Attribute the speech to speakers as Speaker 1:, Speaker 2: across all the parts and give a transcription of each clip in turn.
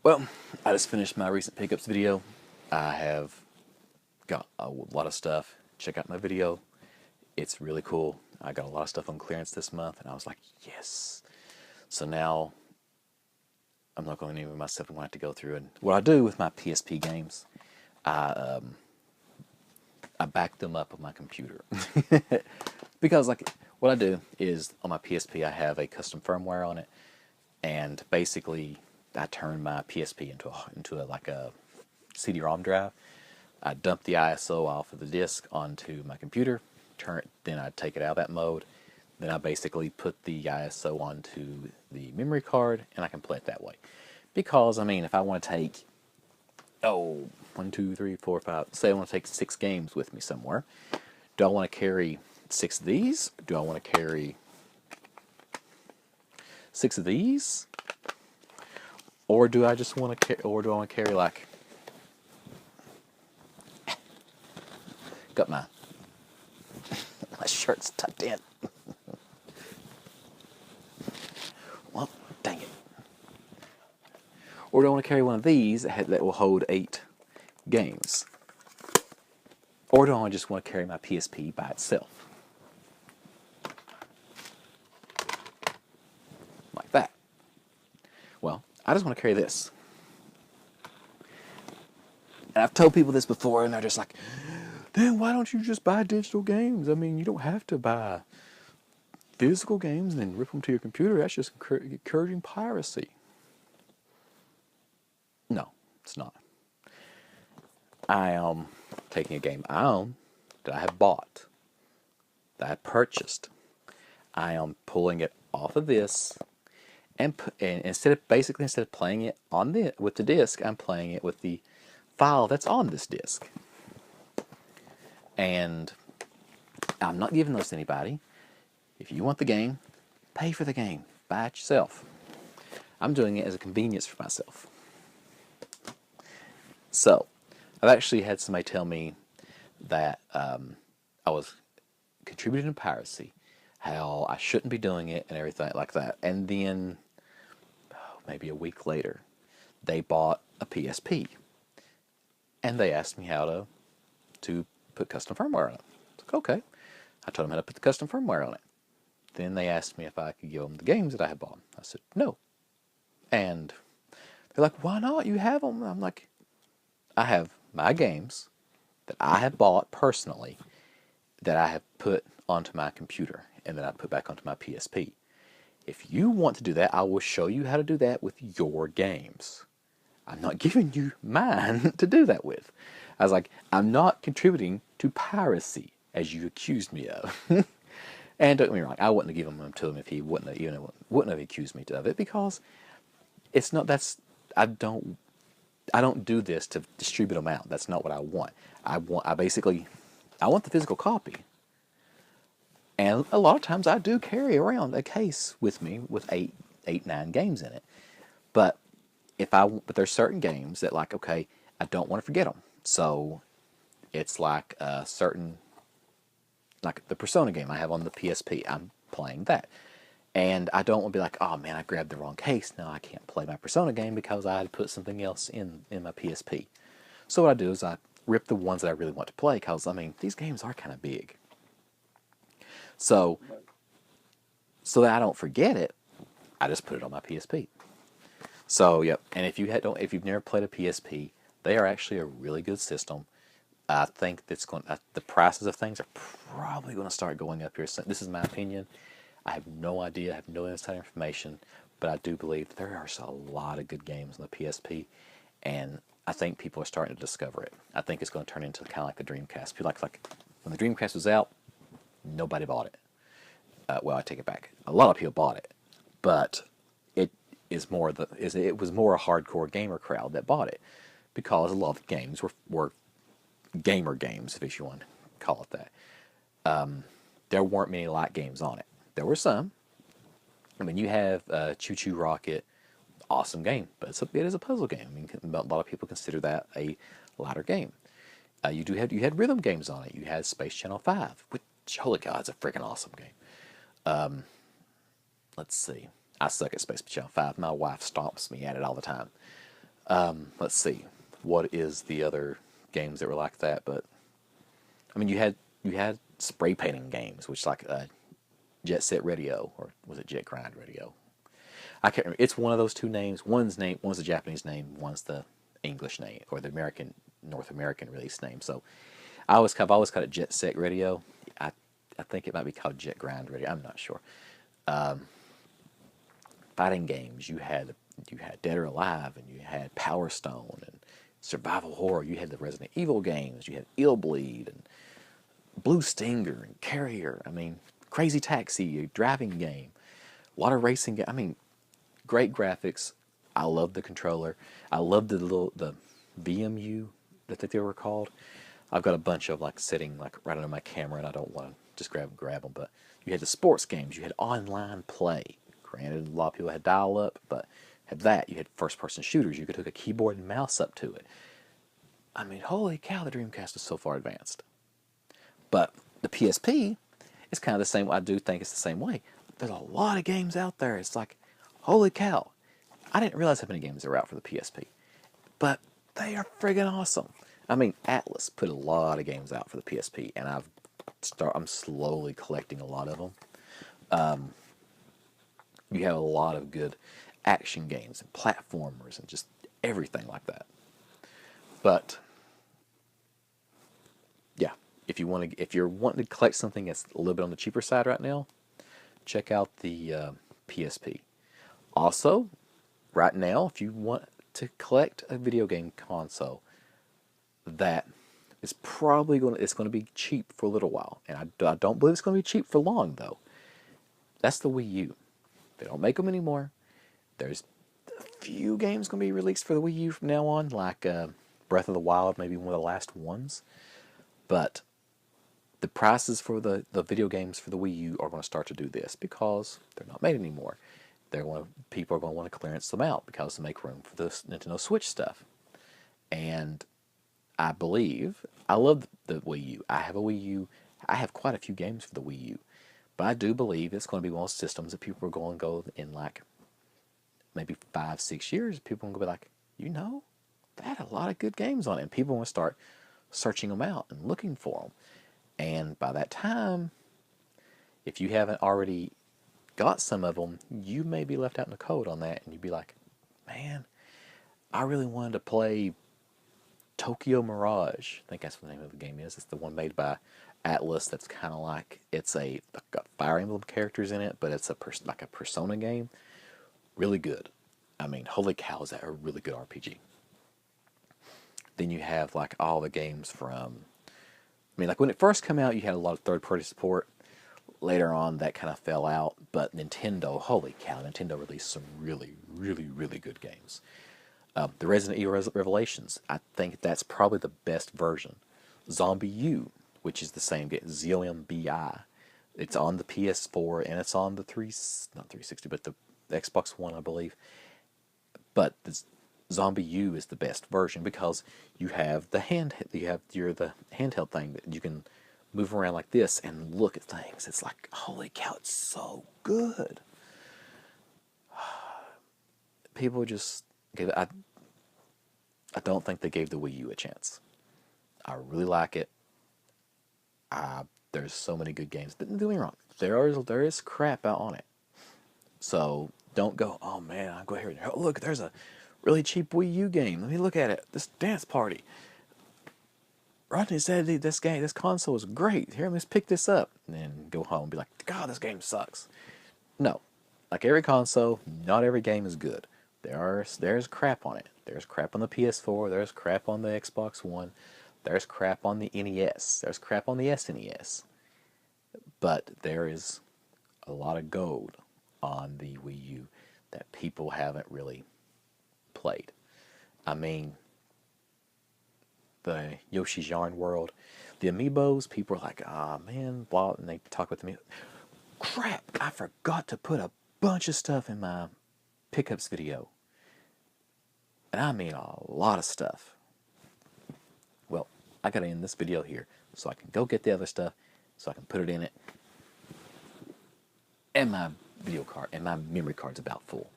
Speaker 1: Well, I just finished my recent pickups video. I have got a lot of stuff. Check out my video. It's really cool. I got a lot of stuff on clearance this month, and I was like, yes. So now I'm not going to name myself. I'm going to have to go through and what I do with my PSP games. I back them up on my computer because like what I do is on my PSP I have a custom firmware on it, and basically I turn my PSP into a like a CD-ROM drive. I dump the ISO off of the disk onto my computer, then I take it out of that mode. Then I basically put the ISO onto the memory card, and I can play it that way. Because I mean, if I want to take 1, 2, 3, 4, 5, say I want to take 6 games with me somewhere, do I want to carry 6 of these? Do I want to carry 6 of these? Or do I just want to or do I want to carry like got my shirt's tucked in. Well, dang it. Or do I want to carry one of these that will hold 8 games? Or do I just want to carry my PSP by itself? Like that. Well, I just want to carry this. And I've told people this before, and they're just like, then why don't you just buy digital games? I mean, you don't have to buy physical games and then rip them to your computer. That's just encouraging piracy. No, it's not. I am taking a game I own, that I have bought, that I purchased. I am pulling it off of this, and instead of playing it on with the disc, I'm playing it with the file that's on this disc. And I'm not giving those to anybody. If you want the game, pay for the game. Buy it yourself. I'm doing it as a convenience for myself. So, I've actually had somebody tell me that I was contributing to piracy, how I shouldn't be doing it and everything like that. And then, maybe a week later, they bought a PSP. And they asked me how to put custom firmware on it. I was like, okay. I told them how to put the custom firmware on it. Then they asked me if I could give them the games that I had bought. I said, no. And they're like, why not? You have them. I'm like, I have my games that I have bought personally that I have put onto my computer and that I put back onto my PSP. If you want to do that, I will show you how to do that with your games. I'm not giving you mine to do that with. I was like, I'm not contributing to piracy, as you accused me of. And don't get me wrong, I wouldn't have given them to him if he wouldn't have accused me of it, because it's not. I don't do this to distribute them out. That's not what I want. I want the physical copy. And a lot of times I do carry around a case with me with 9 games in it. But there's certain games that, like, okay, I don't want to forget them. So it's like like the Persona game I have on the PSP. I'm playing that. And I don't want to be like, oh man, I grabbed the wrong case. Now I can't play my Persona game because I had to put something else in my PSP. So what I do is I rip the ones that I really want to play, because, I mean, these games are kind of big. So that I don't forget it, I just put it on my PSP. So, yep. And if you've never played a PSP, they are actually a really good system. I think the prices of things are probably going to start going up here. So this is my opinion. I have no idea. I have no inside information, but I do believe that there are a lot of good games on the PSP, and I think people are starting to discover it. I think it's going to turn into kind of like the Dreamcast. People like when the Dreamcast was out, nobody bought it. Well, I take it back. A lot of people bought it, but it was more a hardcore gamer crowd that bought it, because a lot of the games were gamer games, if you want to call it that. There weren't many light games on it. There were some. I mean, you have Choo Choo Rocket, awesome game, but it is a puzzle game. I mean, a lot of people consider that a lighter game. You had rhythm games on it. You had Space Channel 5, which, holy God, it's a freaking awesome game. Let's see. I suck at Space Channel 5. My wife stomps me at it all the time. Let's see, what is the other games that were like that? But I mean, you had spray painting games, which like Jet Set Radio, or was it Jet Grind Radio? I can't remember. It's one of those two names. One's the Japanese name, one's the English name, or the North American release name. So I've always called it Jet Set Radio. I I think it might be called Jet Grind Radio. I'm not sure. Fighting games. You had Dead or Alive, and you had Power Stone and survival horror. You had the Resident Evil games. You had Ill Bleed and Blue Stinger and Carrier. I mean, Crazy Taxi, a driving game. A lot of racing. I mean, great graphics. I love the controller. I love the VMU, I think they were called. I've got a bunch of like sitting like right under my camera, and I don't want to just grab them. But you had the sports games. You had online play. Granted, a lot of people had dial up, but had that. You had first person shooters. You could hook a keyboard and mouse up to it. I mean, holy cow, the Dreamcast is so far advanced. But the PSP is kind of the same. I do think it's the same way. There's a lot of games out there. It's like, holy cow. I didn't realize how many games there were out for the PSP. But they are friggin' awesome. I mean, Atlas put a lot of games out for the PSP, and I'm slowly collecting a lot of them. You have a lot of good action games and platformers and just everything like that. But yeah, if you're wanting to collect something that's a little bit on the cheaper side right now, check out the PSP. Also, right now, if you want to collect a video game console, that is probably going to be cheap for a little while, and I don't believe it's going to be cheap for long though. That's the Wii U. They don't make them anymore. There's a few games going to be released for the Wii U from now on, like Breath of the Wild, maybe one of the last ones. But the prices for the video games for the Wii U are going to start to do this because they're not made anymore. People are going to want to clearance them out because to make room for the Nintendo Switch stuff. And I love the Wii U. I have a Wii U. I have quite a few games for the Wii U. But I do believe it's going to be one of those systems that people are going to go in like maybe 5-6 years. People are going to be like, that had a lot of good games on it. And people are going to start searching them out and looking for them. And by that time, if you haven't already got some of them, you may be left out in the cold on that. And you'd be like, man, I really wanted to play Tokyo Mirage. I think that's what the name of the game is. It's the one made by Atlas. That's kind of like got Fire Emblem characters in it, but it's like a Persona game. Really good. I mean, holy cow, is that a really good RPG? Then you have like all the games from. I mean, like when it first came out, you had a lot of third-party support. Later on, that kind of fell out. But Nintendo, holy cow, Nintendo released some really, really, really good games. The Resident Evil Revelations, I think that's probably the best version. Zombie U, which is the same game, ZOMBI. It's on the PS4 and it's on the not 360, but the Xbox One, I believe. But the Zombie U is the best version because you have the handheld thing that you can move around like this and look at things. It's like, holy cow, it's so good. People just gave it. I don't think they gave the Wii U a chance. I really like it. There's so many good games. Don't get me wrong. There is crap out on it. So don't go, oh man, I'll go here. Oh, look, there's a really cheap Wii U game. Let me look at it. This Dance Party. Rodney said this console is great. Here, let's pick this up. And then go home and be like, God, this game sucks. No. Like every console, not every game is good. There's crap on it. There's crap on the PS4. There's crap on the Xbox One. There's crap on the NES. There's crap on the SNES. But there is a lot of gold on the Wii U that people haven't really played. I mean, the Yoshi's Yarn World, the Amiibos, people are like, man, blah, and they talk with me. Crap, I forgot to put a bunch of stuff in my pickups video. And I mean a lot of stuff. Well, I gotta end this video here so I can go get the other stuff so I can put it in it. And my video card and my memory card's about full.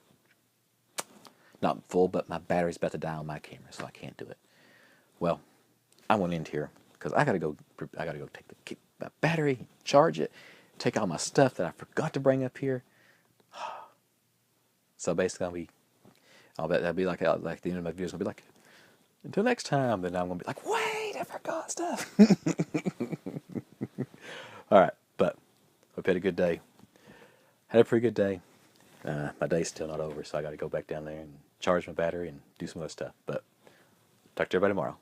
Speaker 1: not full, but my battery's about to die on my camera, so I can't do it. Well, I went in here because I gotta go. I gotta go take my battery, charge it, take all my stuff that I forgot to bring up here. So basically, I'll bet that'll be like the end of my videos. Gonna be like, until next time. Then I'm gonna be like, wait, I forgot stuff. All right, but hope you had a good day. Had a pretty good day. My day's still not over, so I got to go back down there and charge my battery and do some other stuff. But talk to everybody tomorrow.